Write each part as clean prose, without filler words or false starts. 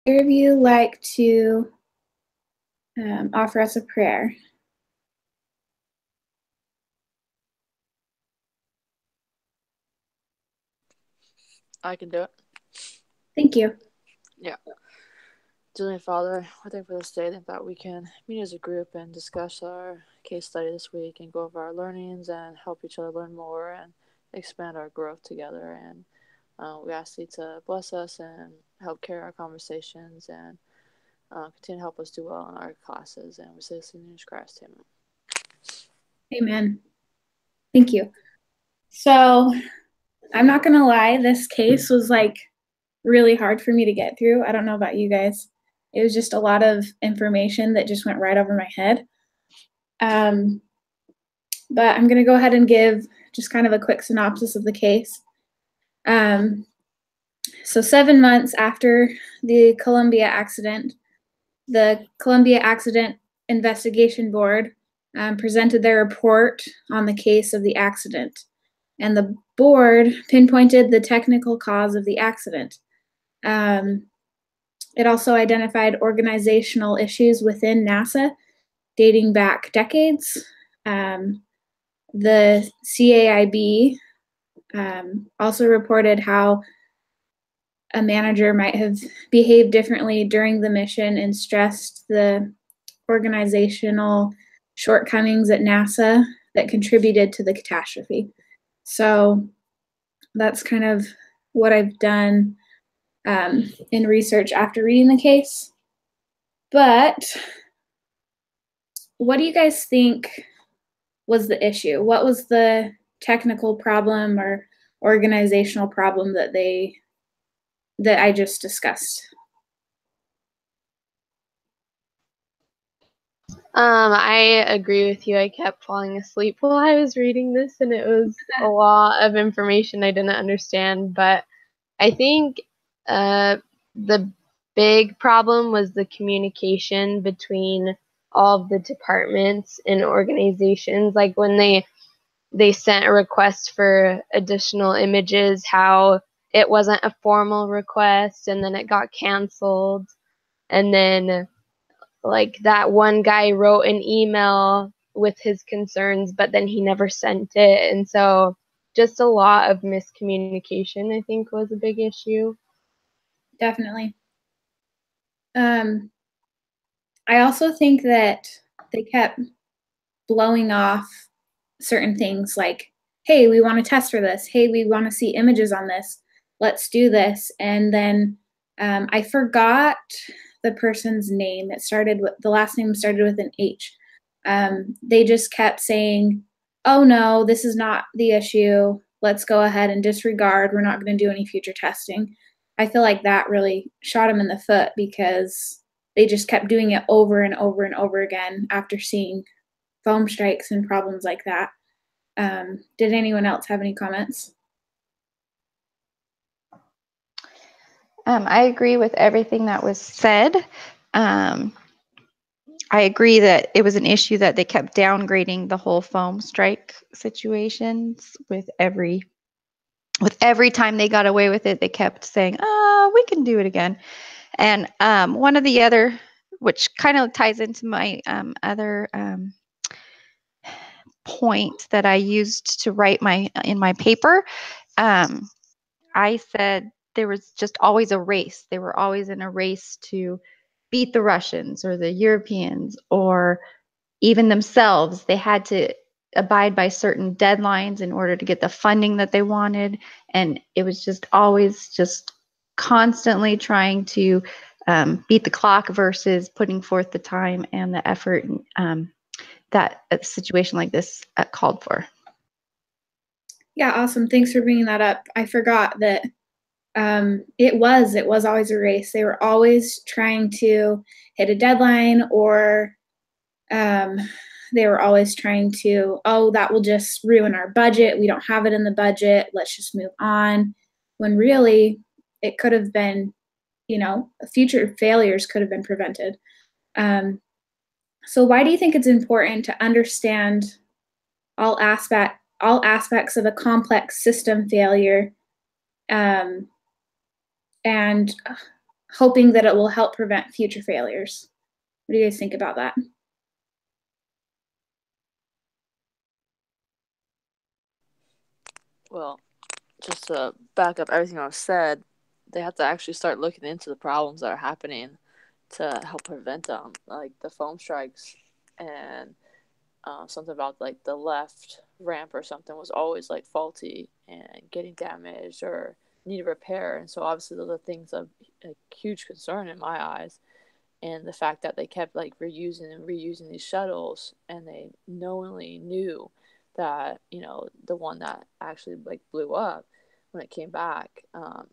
Either of you like to offer us a prayer? I can do it. Thank you. Yeah. Dear Father, I thank for this day that we can meet as a group and discuss our case study this week and go over our learnings and help each other learn more and expand our growth together. And we ask you to bless us and help carry our conversations and continue to help us do well in our classes. And we say this in Jesus Christ. Amen. Amen. Thank you. So I'm not going to lie, this case was like really hard for me to get through. I don't know about you guys. It was just a lot of information that just went right over my head. But I'm going to go ahead and give just kind of a quick synopsis of the case. So 7 months after the Columbia accident, the Columbia Accident Investigation Board presented their report on the case of the accident. And the board pinpointed the technical cause of the accident. It also identified organizational issues within NASA dating back decades. The CAIB also reported how a manager might have behaved differently during the mission and stressed the organizational shortcomings at NASA that contributed to the catastrophe. So that's kind of what I've done in research after reading the case. But what do you guys think was the issue? What was the technical problem or organizational problem that I just discussed? I agree with you. I kept falling asleep while I was reading this, and it was a lot of information I didn't understand. But I think the big problem was the communication between all of the departments and organizations. Like when they sent a request for additional images, how it wasn't a formal request, and then it got canceled, and then like that one guy wrote an email with his concerns, but then he never sent it. And so just a lot of miscommunication, I think, was a big issue. Definitely. I also think that they kept blowing off certain things like, hey, we want to test for this. Hey, we want to see images on this. Let's do this. And then I forgot the person's name. The last name started with an H. They just kept saying, oh no, this is not the issue. Let's go ahead and disregard. We're not going to do any future testing. I feel like that really shot them in the foot because they just kept doing it over and over and over again after seeing foam strikes and problems like that. Did anyone else have any comments? I agree with everything that was said. I agree that it was an issue that they kept downgrading the whole foam strike situations with every time they got away with it, they kept saying, "Oh, we can do it again." And one of the other, which kind of ties into my other point that I used to write in my paper, I said there was just always a race. They were always in a race to beat the Russians or the Europeans or even themselves. They had to abide by certain deadlines in order to get the funding that they wanted. And it was just always just constantly trying to beat the clock versus putting forth the time and the effort that a situation like this called for. Yeah, awesome. Thanks for bringing that up. I forgot that it was always a race. They were always trying to hit a deadline, or they were always trying to, oh, that will just ruin our budget. We don't have it in the budget. Let's just move on. When really it could have been, future failures could have been prevented. So why do you think it's important to understand all aspects of a complex system failure? And hoping that it will help prevent future failures. What do you guys think about that? Well, just to back up everything I've said, they have to actually start looking into the problems that are happening to help prevent them, like the foam strikes, and something about like the left ramp or something was always like faulty and getting damaged or needed repair. And so obviously those are things of a huge concern in my eyes. And the fact that they kept like reusing and reusing these shuttles, and they knowingly knew that, you know, the one that actually like blew up when it came back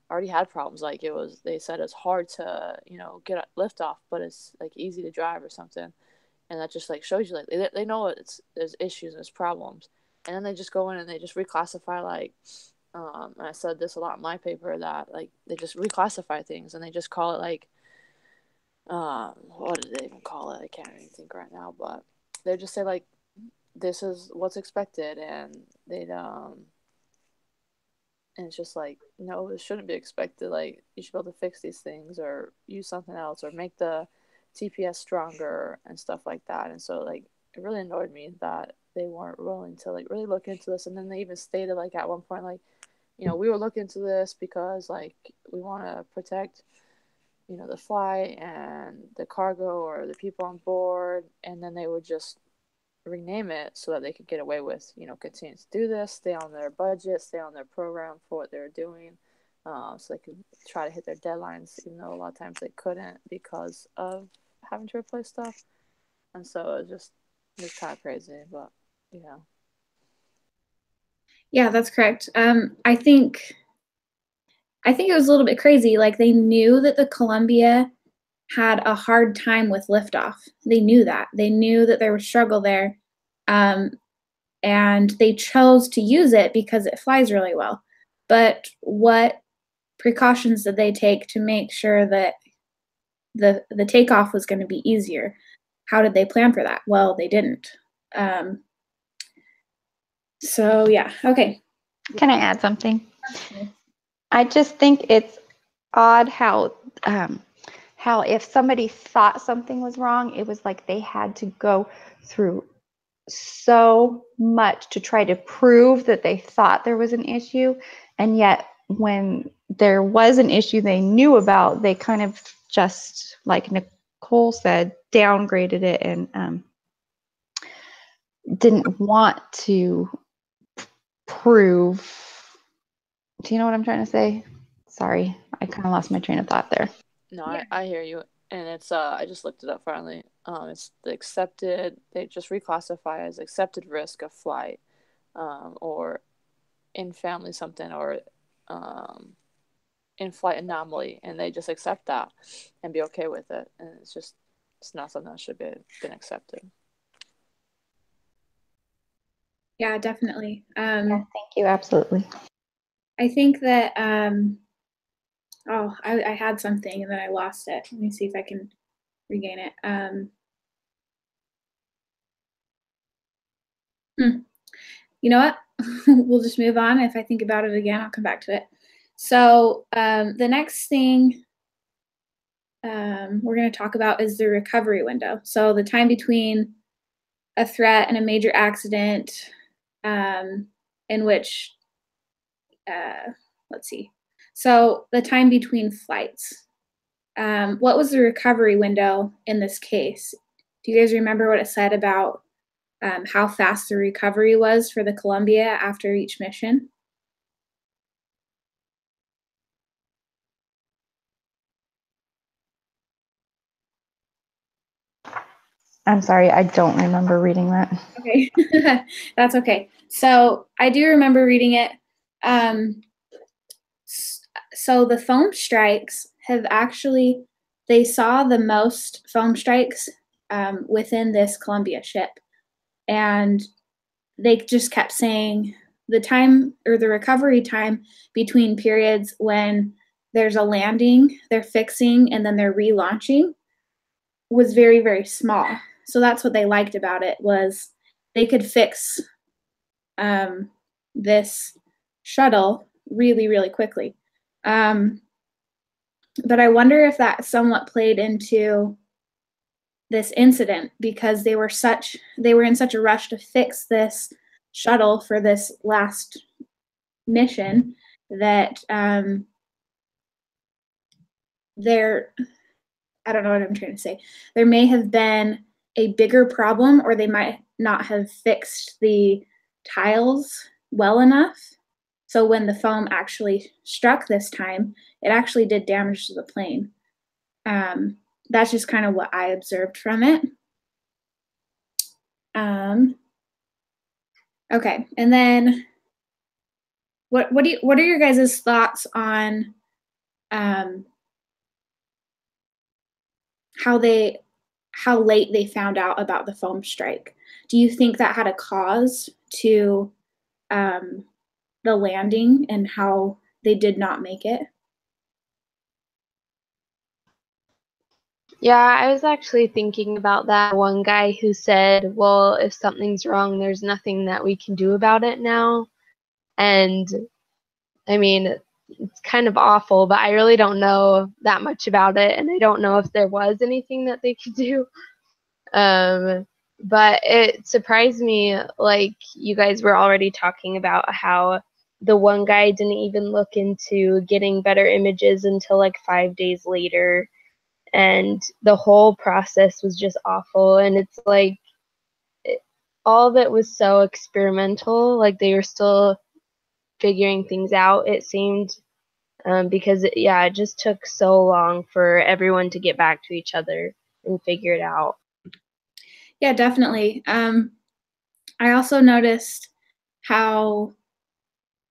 already had problems. Like it was, they said it's hard to, you know, get a lift off, but it's like easy to drive or something. And that just like shows you like they know there's issues and there's problems, and then they just go in and they just reclassify, like and I said this a lot in my paper, that like they just reclassify things and they just call it like what did they even call it? I can't even think right now, but they just say like this is what's expected, and and it's just like, no, it shouldn't be expected. Like you should be able to fix these things or use something else or make the TPS stronger and stuff like that. And so like it really annoyed me that they weren't willing to like really look into this. And then they even stated like at one point like, you know, we were looking into this because like we want to protect, you know, the flight and the cargo or the people on board. And then they would just rename it so that they could get away with, you know, continuing to do this, stay on their budget, stay on their program for what they're doing, so they could try to hit their deadlines, even though a lot of times they couldn't because of having to replace stuff. And so it was kind of crazy, but you know. Yeah, that's correct. I think it was a little bit crazy. Like they knew that the Columbia had a hard time with liftoff. They knew that. They knew that there was struggle there. And they chose to use it because it flies really well. But what precautions did they take to make sure that the takeoff was going to be easier? How did they plan for that? Well, they didn't. So yeah, okay. Can I add something? I just think it's odd how if somebody thought something was wrong, it was like they had to go through so much to try to prove that they thought there was an issue, and yet when there was an issue they knew about, they kind of just, like Nicole said, downgraded it and didn't want to prove. Do you know what I'm trying to say? Sorry, I kind of lost my train of thought there. No, I hear you. And it's I just looked it up finally. It's the accepted, they just reclassify as accepted risk of flight, or in family something, or in flight anomaly, and they just accept that and be okay with it. And it's not something that should be been accepted. Yeah, definitely. Yeah, thank you. Absolutely. I think that I had something and then I lost it. Let me see if I can regain it. You know what? We'll just move on. If I think about it again, I'll come back to it. So the next thing we're going to talk about is the recovery window. So the time between a threat and a major accident, in which, let's see. So the time between flights. What was the recovery window in this case? Do you guys remember what it said about how fast the recovery was for the Columbia after each mission? I'm sorry, I don't remember reading that. Okay, that's okay. So I do remember reading it. So the foam strikes have actually, they saw the most foam strikes within this Columbia ship. And they just kept saying the time or the recovery time between periods when there's a landing, they're fixing, and then they're relaunching was very, very small. So that's what they liked about it, was they could fix this shuttle really, really quickly. But I wonder if that somewhat played into this incident because they were in such a rush to fix this shuttle for this last mission that I don't know what I'm trying to say. There may have been a bigger problem, or they might not have fixed the tiles well enough. So when the foam actually struck this time, it actually did damage to the plane. That's just kind of what I observed from it. Okay, and then what are your guys' thoughts on how late they found out about the foam strike? Do you think that had a cause to the landing and how they did not make it? Yeah, I was actually thinking about that one guy who said, well, if something's wrong, there's nothing that we can do about it now. And I mean, it's kind of awful, but I really don't know that much about it, and I don't know if there was anything that they could do. But it surprised me, like you guys were already talking about how the one guy didn't even look into getting better images until like 5 days later, and the whole process was just awful. And it's like all of it was so experimental, like they were still figuring things out, it seemed, because it just took so long for everyone to get back to each other and figure it out. Yeah, definitely. I also noticed how,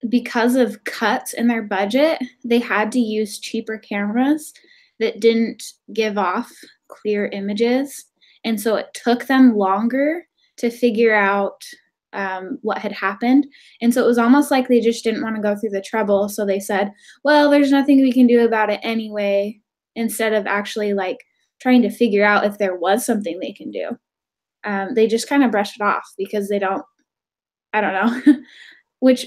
because of cuts in their budget, they had to use cheaper cameras that didn't give off clear images. And so it took them longer to figure out what had happened. And so it was almost like they just didn't want to go through the trouble. So they said, well, there's nothing we can do about it anyway, instead of actually like trying to figure out if there was something they can do. They just kind of brushed it off because I don't know, which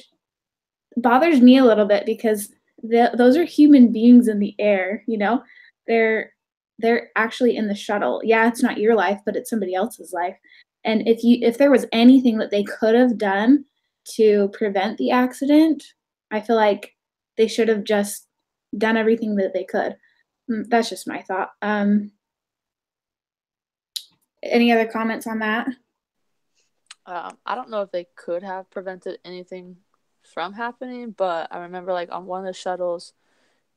bothers me a little bit because those are human beings in the air, you know? They're actually in the shuttle. Yeah, it's not your life, but it's somebody else's life. And if there was anything that they could have done to prevent the accident, I feel like they should have just done everything that they could. That's just my thought. Any other comments on that? I don't know if they could have prevented anything from happening, but I remember like on one of the shuttles,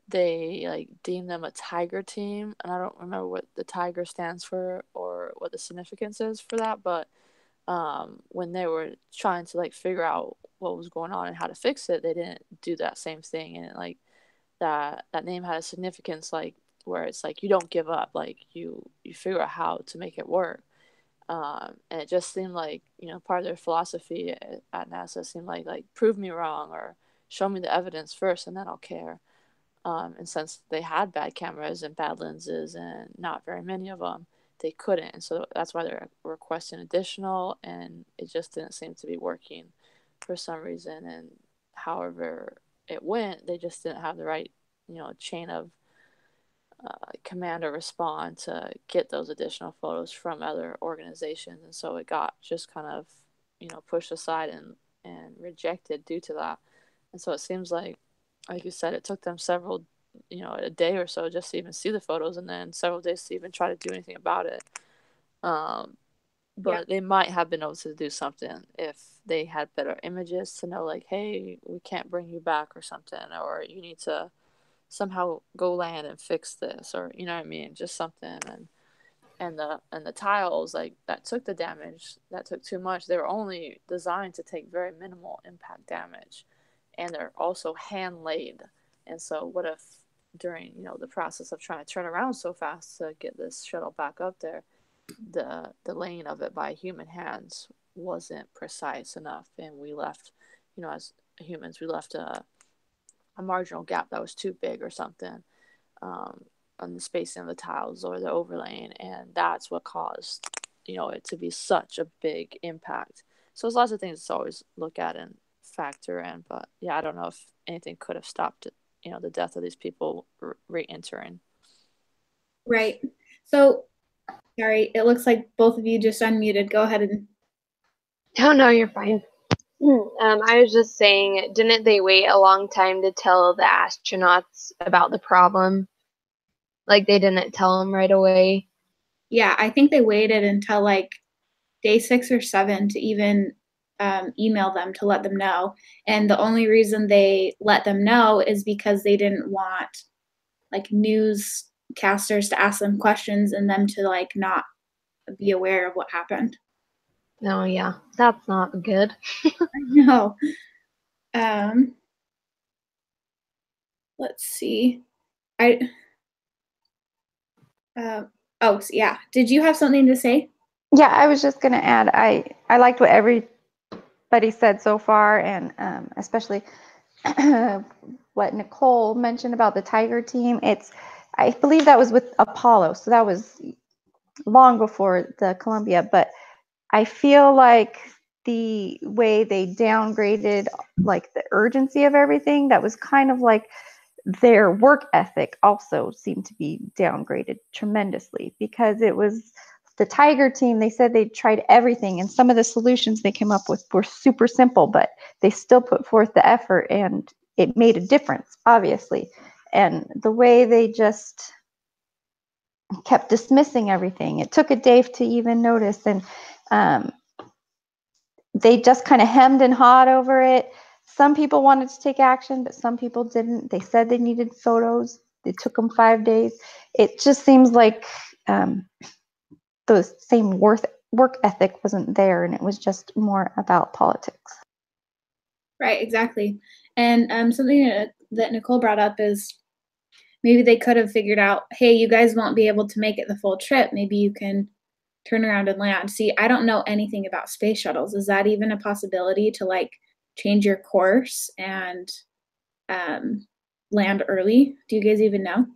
they like deemed them a tiger team, and I don't remember what the tiger stands for or what the significance is for that, but when they were trying to like figure out what was going on and how to fix it, they didn't do that same thing, and like that name had a significance, like where it's like you don't give up, like you figure out how to make it work. And it just seemed like, part of their philosophy at NASA seemed like prove me wrong or show me the evidence first and then I'll care. And since they had bad cameras and bad lenses and not very many of them, they couldn't. And so that's why they're requesting additional, and it just didn't seem to be working for some reason. And however it went, they just didn't have the right, chain of command or respond to get those additional photos from other organizations, and so it got just kind of pushed aside and rejected due to that. And so it seems like you said, it took them several a day or so just to even see the photos, and then several days to even try to do anything about it. But they might have been able to do something if they had better images to know, like, hey, we can't bring you back or something, or you need to somehow go land and fix this, or you know what I mean, just something. And the tiles, like, that took the damage, that took too much. They were only designed to take very minimal impact damage, and they're also hand laid. And so what if during the process of trying to turn around so fast to get this shuttle back up there, the laying of it by human hands wasn't precise enough, and we left, as humans, we left a marginal gap that was too big or something, on the spacing of the tiles or the overlaying, and that's what caused it to be such a big impact. So there's lots of things to always look at and factor in, but yeah, I don't know if anything could have stopped it, the death of these people re-entering. Right. So, sorry, it looks like both of you just unmuted. Go ahead and. Oh, no, you're fine. I was just saying, didn't they wait a long time to tell the astronauts about the problem? Like, they didn't tell them right away? Yeah, I think they waited until like day 6 or 7 to even email them to let them know. And the only reason they let them know is because they didn't want like newscasters to ask them questions and them to like not be aware of what happened. Oh, yeah, that's not good. No. Let's see. Oh, so yeah. Did you have something to say? Yeah, I was just going to add, I liked what everybody said so far, and especially what Nicole mentioned about the Tiger team. I believe that was with Apollo, so that was long before the Columbia, but I feel like the way they downgraded like the urgency of everything, that was kind of like their work ethic also seemed to be downgraded tremendously, because it was the Tiger team. They said they tried everything, and some of the solutions they came up with were super simple, but they still put forth the effort and it made a difference, obviously. And the way they just kept dismissing everything, it took a day to even notice, and they just kind of hemmed and hawed over it. Some people wanted to take action, but some people didn't. They said they needed photos. It took them 5 days. It just seems like the same work ethic wasn't there, and it was just more about politics. Right, exactly. And something that Nicole brought up is maybe they could have figured out, hey, you guys won't be able to make it the full trip. Maybe you can turn around and land. See, I don't know anything about space shuttles. Is that even a possibility to like change your course and land early? Do you guys even know?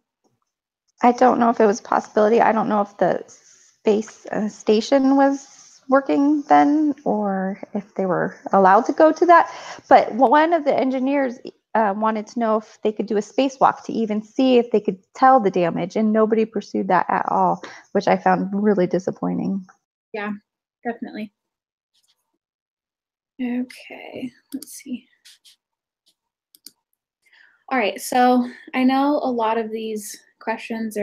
I don't know if it was a possibility. I don't know if the space station was working then, or if they were allowed to go to that. But one of the engineers wanted to know if they could do a spacewalk to even see if they could tell the damage, and nobody pursued that at all, which I found really disappointing. Yeah, definitely. Okay, let's see. All right, so I know a lot of these questions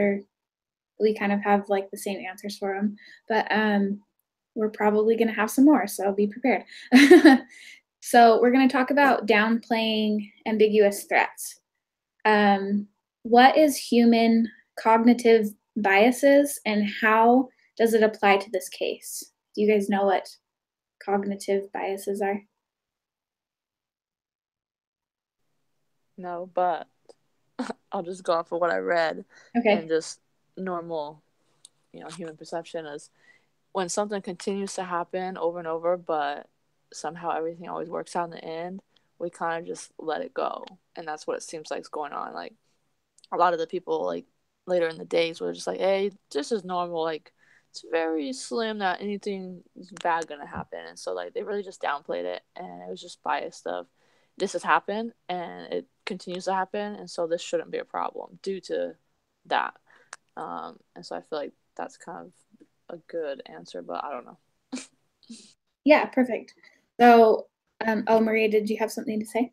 we kind of have like the same answers for them, but we're probably going to have some more, so be prepared. So we're going to talk about downplaying ambiguous threats. What is human cognitive biases, and how does it apply to this case? Do you guys know what cognitive biases are? No, but I'll just go off of what I read. Okay. And just normal, human perception is when something continues to happen over and over, but somehow everything always works out in the end, we kind of just let it go. And that's what it seems like is going on. Like, a lot of the people, like, later in the days were just like, hey, this is normal. Like, it's very slim that anything bad gonna happen. And so, like, they really just downplayed it, and it was just biased of, this has happened, and it continues to happen, and so this shouldn't be a problem due to that. And so I feel like that's kind of a good answer, but I don't know. Yeah, perfect. So, Maria, did you have something to say?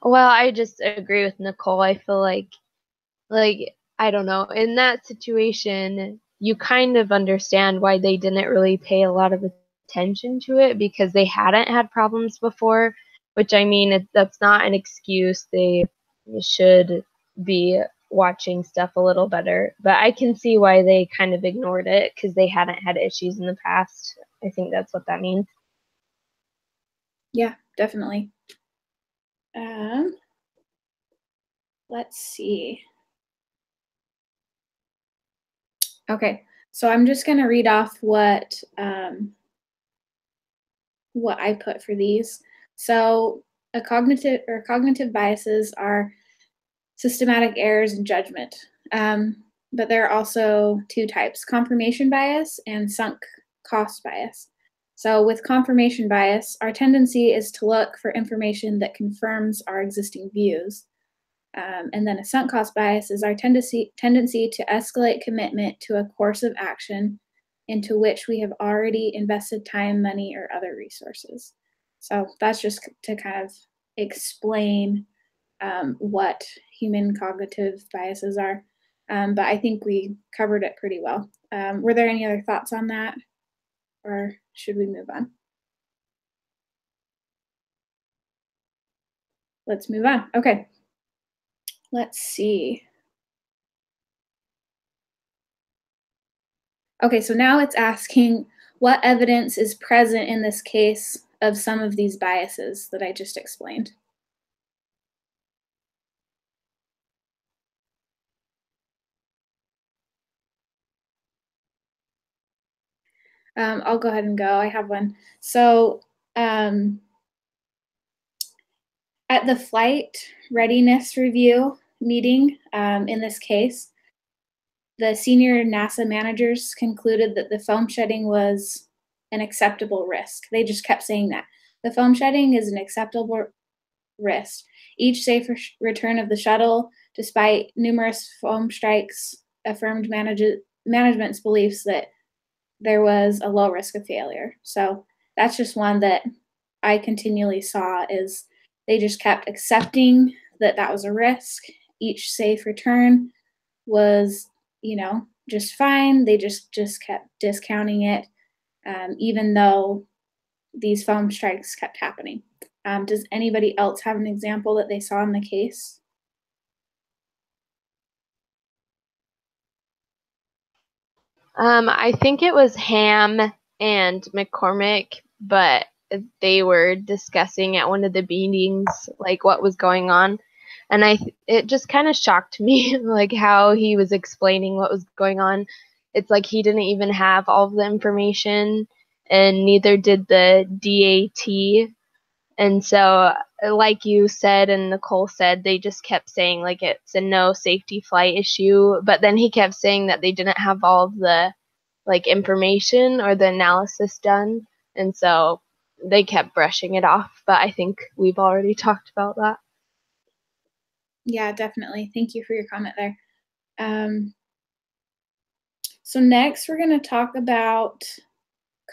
Well, I just agree with Nicole. I feel like I don't know, in that situation, you kind of understand why they didn't really pay a lot of attention to it, because they hadn't had problems before, which, I mean, that's not an excuse. They should be watching stuff a little better, but I can see why they kind of ignored it, because they hadn't had issues in the past. I think that's what that means. Yeah, definitely. Let's see. Okay, so I'm just going to read off what I put for these. So, cognitive biases are systematic errors in judgment, but there are also two types: confirmation bias and sunk cost bias. So, with confirmation bias, our tendency is to look for information that confirms our existing views. And then a sunk cost bias is our tendency to escalate commitment to a course of action into which we have already invested time, money, or other resources. So that's just to kind of explain what human cognitive biases are. But I think we covered it pretty well. Were there any other thoughts on that, or should we move on? Let's move on. Okay. Let's see. Okay, so now it's asking what evidence is present in this case of some of these biases that I just explained. I'll go ahead and go. I have one. So at the flight readiness review meeting, in this case, the senior NASA managers concluded that the foam shedding was an acceptable risk. They just kept saying that. The foam shedding is an acceptable risk. Each safe return of the shuttle, despite numerous foam strikes, affirmed management's beliefs that there was a low risk of failure. So that's just one that I continually saw is they just kept accepting that that was a risk. Each safe return was, just fine. They just kept discounting it, even though these foam strikes kept happening. Does anybody else have an example that they saw in the case? I think it was Ham and McCormick, but they were discussing at one of the meetings like what was going on, and it just kind of shocked me like how he was explaining what was going on. It's like he didn't even have all of the information, and neither did the DAT. And so, like you said and Nicole said, they just kept saying like it's a no safety flight issue. But then he kept saying that they didn't have all of the like information or the analysis done. And so they kept brushing it off. But I think we've already talked about that. Yeah, definitely. Thank you for your comment there. So next we're going to talk about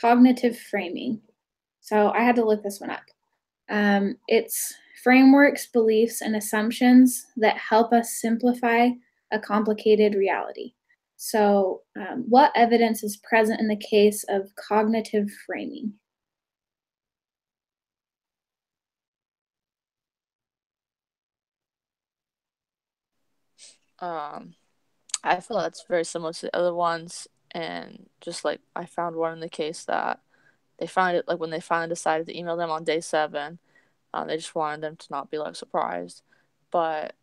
cognitive framing. So I had to look this one up. It's frameworks, beliefs, and assumptions that help us simplify a complicated reality. So what evidence is present in the case of cognitive framing? I feel that's very similar to the other ones, and just like I found one in the case that they found it like when they finally decided to email them on day 7, they just wanted them to not be like surprised, but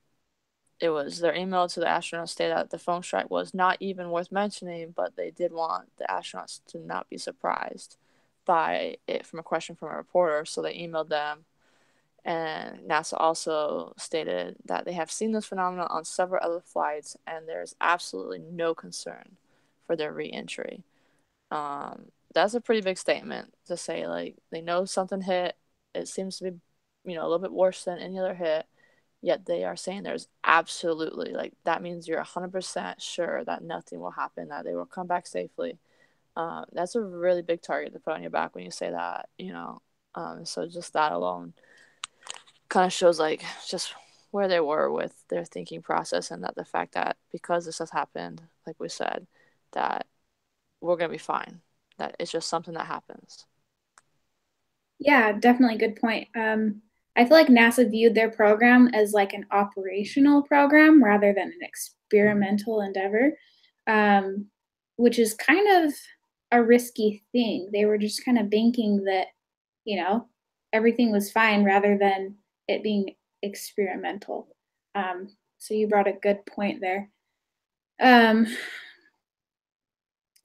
it was their email to the astronauts stated that the foam strike was not even worth mentioning, but they did want the astronauts to not be surprised by it from a question from a reporter, so they emailed them. And NASA also stated that they have seen this phenomenon on several other flights, and there's absolutely no concern for their re-entry. That's a pretty big statement to say. Like, they know something hit. It seems to be, a little bit worse than any other hit. Yet they are saying there's absolutely, like, that means you're 100% sure that nothing will happen, that they will come back safely. That's a really big target to put on your back when you say that, So just that alone kind of shows like just where they were with their thinking process, and that the fact that because this has happened, like we said, that we're going to be fine, that it's just something that happens. Yeah, definitely good point. I feel like NASA viewed their program as like an operational program rather than an experimental endeavor, which is kind of a risky thing. They were just kind of banking that, everything was fine rather than it being experimental. So you brought a good point there.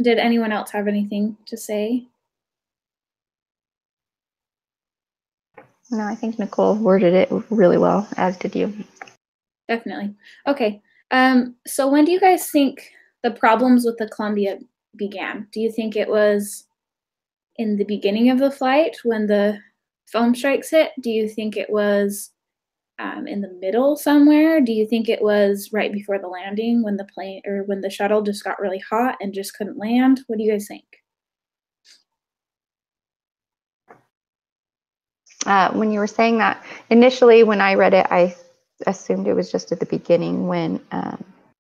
Did anyone else have anything to say? No, I think Nicole worded it really well, as did you. Definitely. Okay. So when do you guys think the problems with the Columbia began? Do you think it was in the beginning of the flight when the foam strikes hit? Do you think it was in the middle somewhere? Do you think it was right before the landing when the plane or when the shuttle just got really hot and just couldn't land? What do you guys think? When you were saying that, initially when I read it, I assumed it was just at the beginning when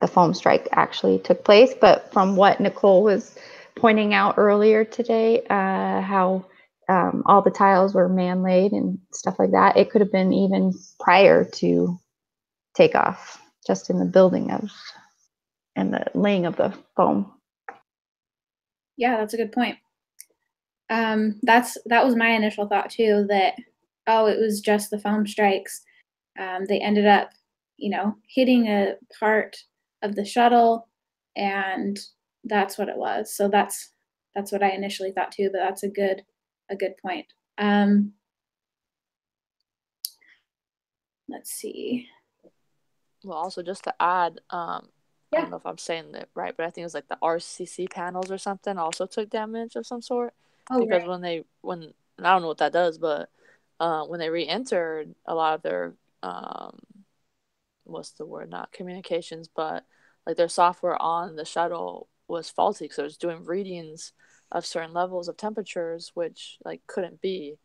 the foam strike actually took place. But from what Nicole was pointing out earlier today, how all the tiles were man-laid and stuff like that, it could have been even prior to takeoff, just in the building of and the laying of the foam. Yeah, that's a good point. That was my initial thought too, that, oh, it was just the foam strikes. They ended up, hitting a part of the shuttle, and that's what it was. So that's what I initially thought too, but that's a good point. Let's see. Well, also just to add, I Yeah. don't know if I'm saying it right, but I think it was like the RCC panels or something also took damage of some sort. Oh, Because right. when I don't know what that does, but when they re-entered, a lot of their what's the word? Not communications, but like their software on the shuttle was faulty, so it was doing readings of certain levels of temperatures, which like couldn't be,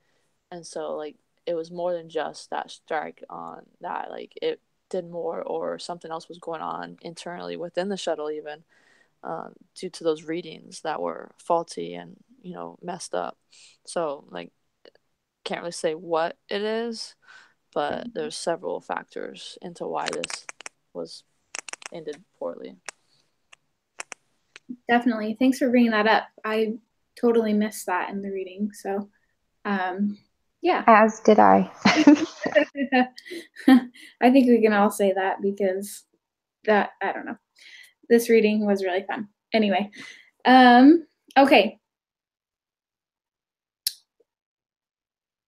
and so like it was more than just that strike on that. Like it did more, or something else was going on internally within the shuttle, even due to those readings that were faulty and messed up. So like can't really say what it is, but there's several factors into why this was ended poorly. Definitely. Thanks for bringing that up. I totally missed that in the reading. So, yeah. As did I. I think we can all say that because I don't know. This reading was really fun. Anyway, okay.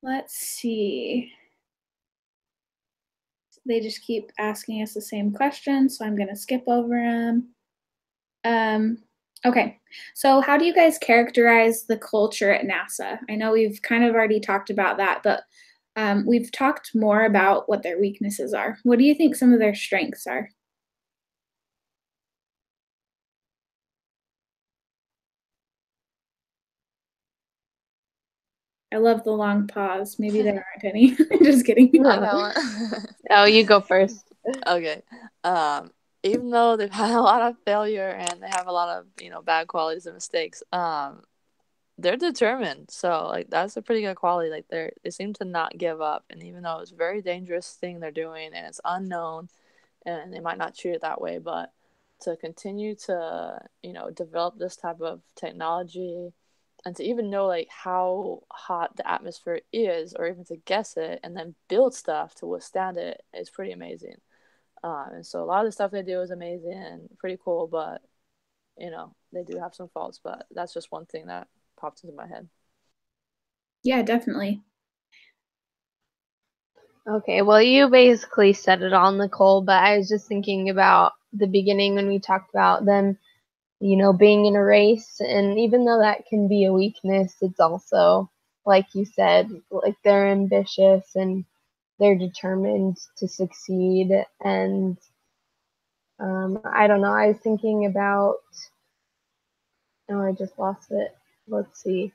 Let's see. They just keep asking us the same questions, so I'm going to skip over them. Okay, so how do you guys characterize the culture at NASA? I know we've kind of already talked about that, but we've talked more about what their weaknesses are. What do you think some of their strengths are? I love the long pause. Maybe there aren't any. Just kidding. I got one. Oh, you go first. Okay. Even though they've had a lot of failure and they have a lot of bad qualities and mistakes, they're determined. So like that's a pretty good quality. Like they seem to not give up, and even though it's a very dangerous thing they're doing and it's unknown, and they might not treat it that way, but to continue to develop this type of technology and to even know like how hot the atmosphere is, or even to guess it and then build stuff to withstand it is pretty amazing. And so a lot of the stuff they do is amazing and pretty cool, but they do have some faults. But that's just one thing that popped into my head. Yeah, definitely. Okay, well, you basically said it all, Nicole, but I was just thinking about the beginning when we talked about them, being in a race. And even though that can be a weakness, it's also, like you said, like they're ambitious and they're determined to succeed. And I don't know, I was thinking about, oh, I just lost it. Let's see.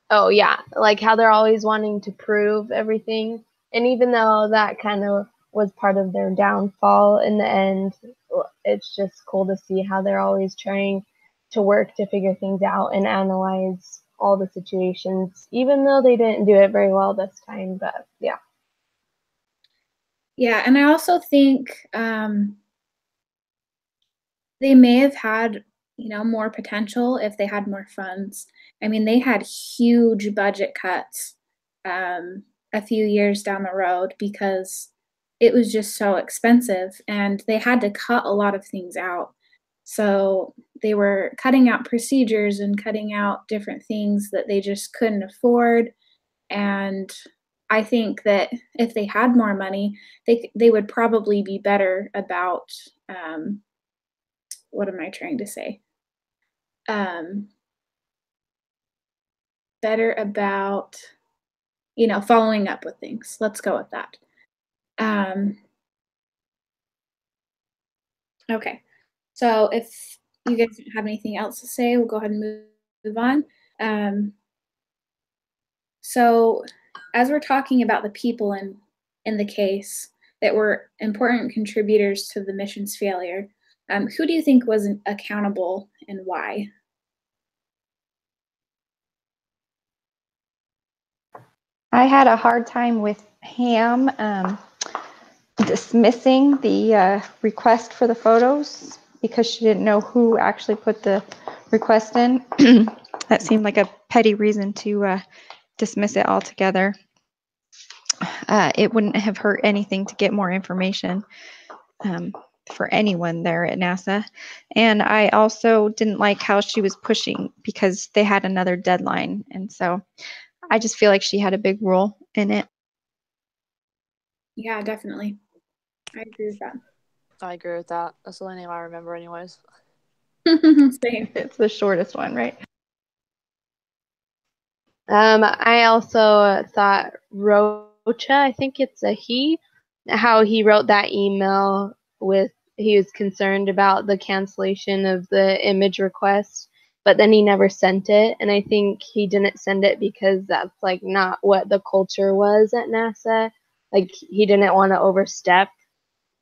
Oh, yeah, like how they're always wanting to prove everything. And even though that kind of was part of their downfall in the end, it's just cool to see how they're always trying to work to figure things out and analyze all the situations, even though they didn't do it very well this time. But yeah. Yeah, and I also think they may have had, more potential if they had more funds. I mean, they had huge budget cuts a few years down the road because it was just so expensive and they had to cut a lot of things out. So they were cutting out procedures and cutting out different things that they just couldn't afford. And I think that if they had more money, they would probably be better about what am I trying to say? Um, better about, following up with things. Let's go with that. Okay, so if you guys don't have anything else to say, we'll go ahead and move on. So as we're talking about the people in the case that were important contributors to the mission's failure, who do you think was accountable and why? I had a hard time with Ham dismissing the request for the photos because she didn't know who actually put the request in. That seemed like a petty reason to dismiss it altogether. It wouldn't have hurt anything to get more information for anyone there at NASA. And I also didn't like how she was pushing because they had another deadline. And so I just feel like she had a big role in it. Yeah, definitely. I agree with that. I agree with that. That's the only name I remember anyways. Same. It's the shortest one, right? I also thought Rocha, I think it's a he, how he wrote that email with he was concerned about the cancellation of the image request, but then he never sent it. And I think he didn't send it because that's like not what the culture was at NASA. Like he didn't want to overstep.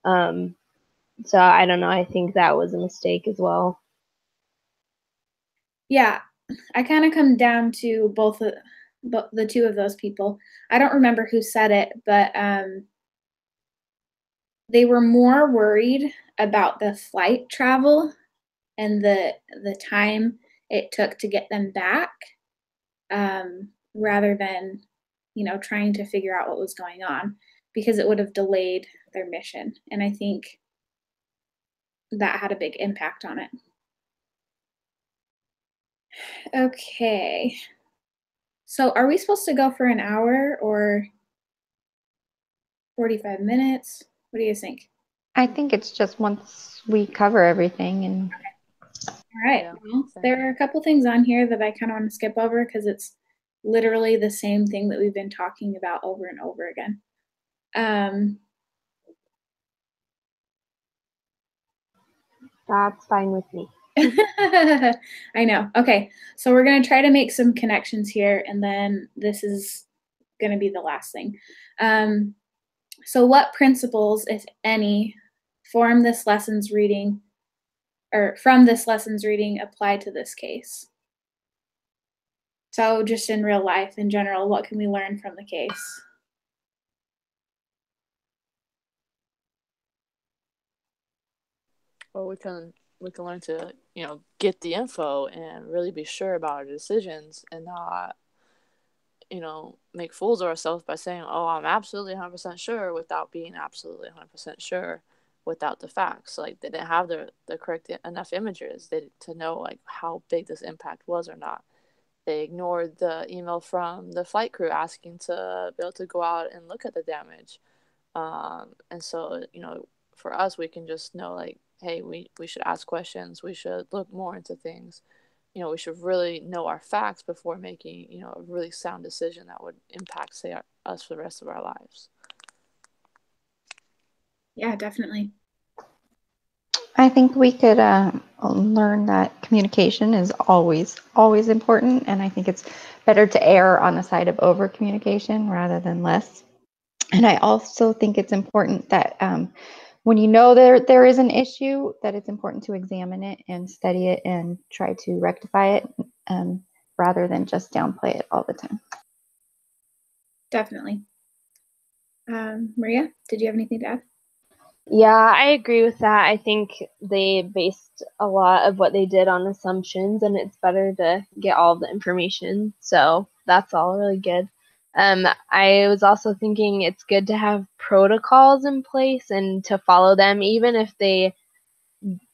So I don't know. I think that was a mistake as well. Yeah, I kind of come down to both the two of those people. I don't remember who said it, but they were more worried about the flight travel and the time it took to get them back, rather than trying to figure out what was going on, because it would have delayed their mission. And I think that had a big impact on it. Okay. So are we supposed to go for an hour or 45 minutes? What do you think? I think it's just once we cover everything. And All right. Yeah, Well, same. there are a couple things on here that I kind of want to skip over because it's literally the same thing that we've been talking about over and over again. That's fine with me. I know. Okay. So we're going to try to make some connections here, and then this is going to be the last thing. So what principles, if any, from this lessons reading apply to this case? So just in real life in general, what can we learn from the case? Well, we can learn to get the info and really be sure about our decisions and not make fools of ourselves by saying, oh, I'm absolutely 100% sure without being absolutely 100% sure without the facts. Like they didn't have the correct enough images to know like how big this impact was or not. They ignored the email from the flight crew asking to be able to go out and look at the damage. And so, for us, we can just know like, hey, we should ask questions. We should look more into things. We should really know our facts before making, a really sound decision that would impact, say, us for the rest of our lives. Yeah, definitely. I think we could learn that communication is always, always important. And I think it's better to err on the side of over communication rather than less. And I also think it's important that when you know there is an issue, that it's important to examine it and study it and try to rectify it rather than just downplay it all the time. Definitely. Maria, did you have anything to add? Yeah, I agree with that. I think they based a lot of what they did on assumptions, and it's better to get all the information. So that's all really good. I was also thinking it's good to have protocols in place and to follow them, even if they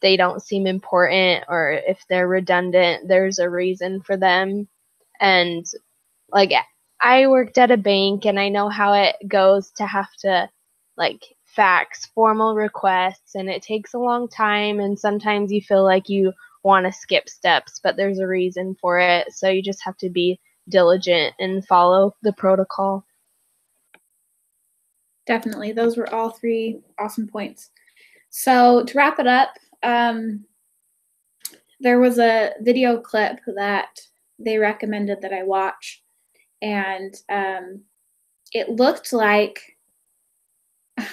don't seem important or if they're redundant. There's a reason for them, and like I worked at a bank and I know how it goes to have to like fax formal requests, and it takes a long time, and sometimes you feel like you want to skip steps, but there's a reason for it. So you just have to be diligent and follow the protocol. Definitely. Those were all 3 awesome points. So to wrap it up, there was a video clip that they recommended that I watch, and it looked like,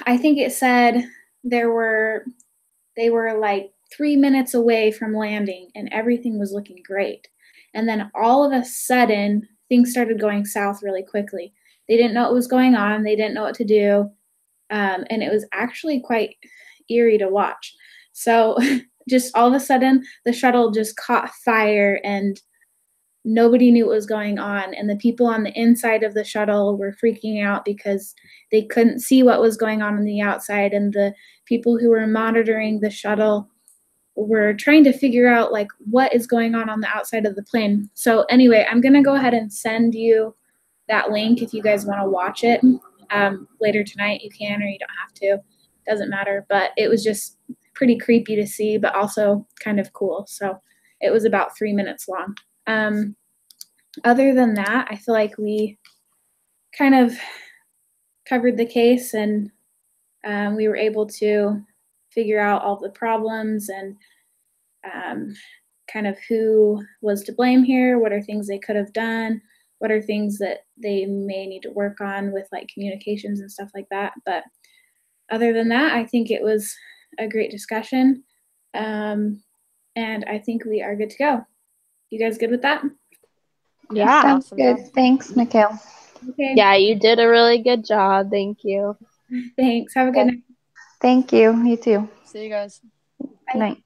I think it said they were like 3 minutes away from landing and everything was looking great. And then all of a sudden, things started going south really quickly. They didn't know what was going on. They didn't know what to do. And it was actually quite eerie to watch. So just all of a sudden, the shuttle just caught fire and nobody knew what was going on. And the people on the inside of the shuttle were freaking out because they couldn't see what was going on the outside. And the people who were monitoring the shuttle were trying to figure out like what is going on the outside of the plane. So anyway, I'm going to go ahead and send you that link if you guys want to watch it later tonight. You can, or you don't have to. Doesn't matter. But it was just pretty creepy to see, but also kind of cool. So it was about 3 minutes long. Other than that, I feel like we kind of covered the case, and we were able to figure out all the problems and kind of who was to blame here, what are things they could have done, what are things that they may need to work on with like communications and stuff like that. But other than that, I think it was a great discussion, and I think we are good to go. You guys good with that? Yeah. Sounds Awesome good. job. Thanks, Mikhail. Okay. Yeah, you did a really good job. Thank you. Thanks. Have a good night. Thank you. You too. See you guys. Bye. Night.